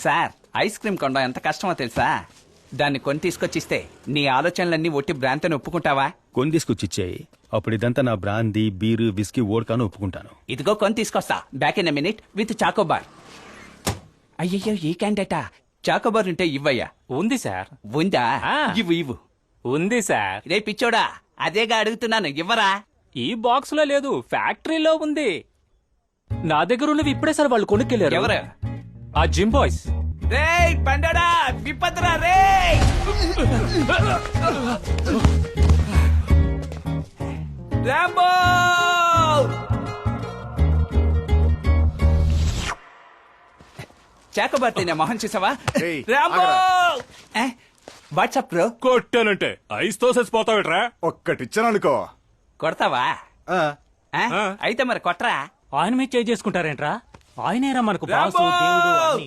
Sir ice cream కొనడం ఎంత కష్టమో తెలుసా? దాన్ని కొని తీసుకొచ్చిస్తే నీ ఆలోచనలన్నీ ఒట్టి భ్రాంతిని ఒప్పుకుంటావా? కొని తీసుకొచ్చిచ్చాయి. అప్పుడు ఇదంతా నా బ్రాందీ బీరు విస్కీ ఓడ్కాను ఒప్పుకుంటాను. ఇదిగో కొని తీసుకొస్తా back in a minute with Choco Bar. అయ్యయ్యో ఈ క్యాండేటా చాకోబార్ ఉంటే ఇవ్వయ్యా. ఉంది సార్. ఉందా? ఆ. ఇవ్వు. ఉంది సార్. రే పిచ్చోడా, అదేగా అడుగుతున్నాను, ఇవ్వరా? ఈ బాక్స్ లో లేదు, ఫ్యాక్టరీలో ఉంది. నా దగ్గర ఉన్నవి ఇప్పుడే సార్ వాళ్ళు కొనుక్కెళ్ళారు. ఎవరు? ఆ జిమ్ బాయ్స్. రేయ్ పండడా విపత్రా రే. రాంబో చాకోబార్ తినే మొహం చూసావా? ఏయ్, రాంబో వాట్సాప్ బ్రో. కొట్టానంటే ఐస్ తో చచ్చిపోతావేట్రా? ఒక్కటిచ్చాననుకో. కొడతావా? ఆ, అయితే మరి కొట్రా. ఆయన మీద చేసుకుంటారేంట్రా? ఆయనేరా మనకు బాసు, రాంబో! దేవుడు అన్నీ.